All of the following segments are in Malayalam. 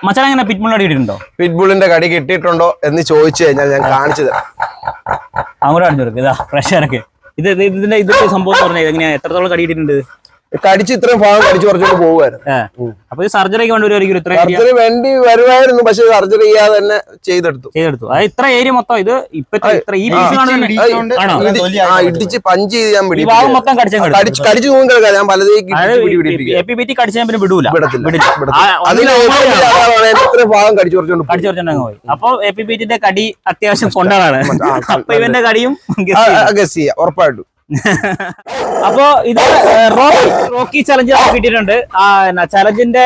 മച്ചാൻ എങ്ങനെ പിറ്റ്ബുൾ കിട്ടിയിട്ടുണ്ടോ? പിറ്റ്ബുളിന്റെ കടി കിട്ടിയിട്ടുണ്ടോ എന്ന് ചോദിച്ചു കഴിഞ്ഞാൽ ഞാൻ കാണിച്ചു തരാം. അങ്ങോട്ട് കാണിച്ചു കൊടുക്കുക. ഇതാ പ്രഷറൊക്കെ ഇതിന്റെ സംഭവം പറഞ്ഞത് എങ്ങനെയാ, എത്രത്തോളം കടി കിട്ടിയിട്ടുണ്ട്? കടിച്ച് ഇത്രയും ഭാഗം കടിച്ചു കുറച്ചോണ്ട് പോകുമായിരുന്നു. അപ്പൊ സർജറിക്ക് വേണ്ടി സർജറി വേണ്ടി വരുമായിരുന്നു, പക്ഷെ സർജറി ചെയ്യാതെ തന്നെ ചെയ്തെടുത്തു. അത് ഇത്ര ഏരിയ മൊത്തം ഇത് ഇടിച്ച് പഞ്ച് ചെയ്ത് ഞാൻ മൊത്തം കടിച്ചു തൂങ്ങി കിടക്കാം. ഞാൻ പലതേക്ക് കടിച്ചാൽ പിന്നെ വിടൂല, ഇത്രയും ഭാഗം കടിച്ചു കുറച്ചോണ്ട് പോയി. അപ്പൊ എപിബിറ്റിന്റെ കടി അത്യാവശ്യം കൊണ്ടാണ്. അപ്പൊ ഇവന്റെ കടിയും ഗസ് ചെയ്യാം ഉറപ്പായിട്ടും. അപ്പോ ഇത് റോക്കി ചലഞ്ച് നമുക്ക് കിട്ടിയിട്ടുണ്ട്. ചലഞ്ചിന്റെ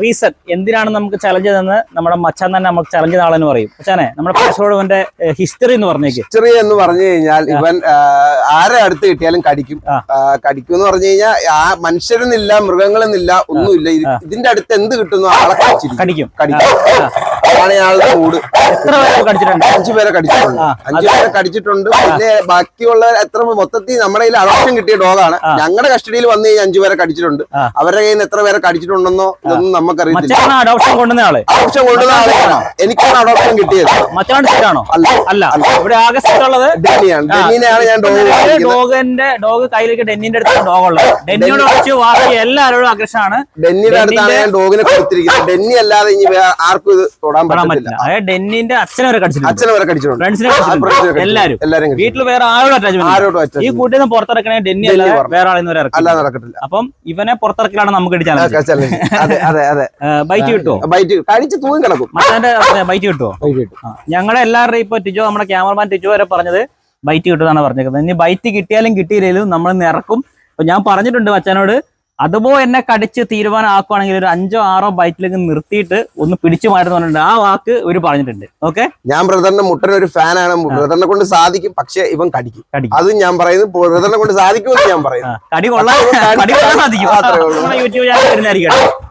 റീസൺ എന്തിനാണ് നമുക്ക് ചലഞ്ച് എന്ന് നമ്മുടെ മച്ചാൻ തന്നെ നമുക്ക് ചലഞ്ച് നാളെന്ന് പറയും. മച്ചാനെ, നമ്മുടെ പാഷോടവന്റെ ഹിസ്റ്ററി എന്ന് പറഞ്ഞേക്ക്. ഹിസ്റ്ററി എന്ന് പറഞ്ഞു കഴിഞ്ഞാൽ ഇവൻ ആരെ അടുത്ത് കിട്ടിയാലും കടിക്കും. കടിക്കും എന്ന് പറഞ്ഞു കഴിഞ്ഞാൽ മനുഷ്യരെന്നില്ല, മൃഗങ്ങളെന്നില്ല, ഒന്നുമില്ല. ഇതിന്റെ അടുത്ത് എന്ത് കിട്ടുന്നു ആളെ കടിക്കും. അതാണ് ഇയാളുടെ കൂട്. എത്ര പേരെ കടിച്ചിട്ടുണ്ട്? 5 പേരെ കടിച്ചിട്ടുണ്ട്. 5 പേരെ കടിച്ചിട്ടുണ്ട്. പിന്നെ ബാക്കിയുള്ള എത്ര മൊത്തത്തിൽ നമ്മുടെ കയ്യിൽ അഡോപ്ഷൻ കിട്ടിയ ഡോഗാണ്. ഞങ്ങളുടെ കസ്റ്റഡിയിൽ വന്ന് കഴിഞ്ഞാൽ 5 പേരെ കടിച്ചിട്ടുണ്ട്. അവരുടെ കയ്യിൽ നിന്ന് എത്ര പേരെ കടിച്ചിട്ടുണ്ടെന്നോ ഇതൊന്നും നമുക്കറിയില്ല. അഡോപ്ഷൻ കൊണ്ടുവന്ന ആളെയാണ്. എനിക്കാണ് അഡോപ്ഷൻ കിട്ടിയത്. മറ്റാണോ? അല്ല. ഇവിടെ ആകെ ഉള്ളത് ഡെന്നിനെയാണ് ഞാൻ ഡോഗ് കയ്യിലേക്ക് ഡെന്നിന്റെ അടുത്ത് ഡോഗുള്ളത്. ഡെന്നിയോട് വെച്ച് ബാക്കി എല്ലാവരോടും അഗ്രഷനാണ്. ഡെന്നിയുടെ അടുത്താണ് ഞാൻ ഡോഗിനെ കൊടുത്തിരിക്കുന്നത്. ഡെന്നി അല്ലാതെ ഇനി ആർക്കും ഇത് തൊടാൻ പറ്റില്ല. അതായത് ഡെന്നിന്റെ അച്ഛനെ വരെ കടിച്ചിട്ടുണ്ട്. എല്ലാരും വീട്ടിൽ വേറെ ആരോടും ഈ കൂട്ടിൽ നിന്ന് പുറത്തിറക്കണേ ഡെന്നി അല്ലാതെ വേറെ ആളെന്ന് വരെ നടക്കത്തില്ല. അപ്പം ഇവനെ പുറത്തിറക്കലാണ് നമുക്ക് ബൈറ്റ് കിട്ടുമോ? കഴിച്ച് തൂങ്ങി കിടക്കും. മച്ചാന്റെ ബൈറ്റ് കിട്ടുമോ? ഞങ്ങളുടെ എല്ലാവരുടെയും ഇപ്പൊ ടിജോ, നമ്മുടെ ക്യാമറമാൻ ടിജോ വരെ പറഞ്ഞത് ബൈറ്റ് കിട്ടുമെന്നാണ് പറഞ്ഞേക്കുന്നത്. ഇനി ബൈറ്റ് കിട്ടിയാലും കിട്ടിയില്ലെങ്കിലും നമ്മൾ ഇറക്കും. അപ്പൊ ഞാൻ പറഞ്ഞിട്ടുണ്ട് മച്ചാനോട്, അതുപോലെ എന്നെ കടിച്ച് തീരുമാനമാക്കുവാണെങ്കിൽ ഒരു 5 6 ബൈറ്റിലേക്ക് നിർത്തിയിട്ട് ഒന്ന് പിടിച്ചു മാറ്റുന്നുണ്ട്. ആ വാക്ക് ഒരു പറഞ്ഞിട്ടുണ്ട്. ഓക്കെ, ഞാൻ ബ്രദറിന്റെ മുട്ടൻ ഒരു ഫാനാണ്. ബ്രദറിനെ കൊണ്ട് സാധിക്കും, പക്ഷെ ഇവൻ കടിക്കും. അത് ഞാൻ പറയുന്നത് ബ്രദറിനെ കൊണ്ട് സാധിക്കുമെന്ന് ഞാൻ പറയുന്നു. കടി കൊള്ളാൻ സാധിക്കും. യൂട്യൂബ് ചാനൽ വരുന്നതായിരിക്കും.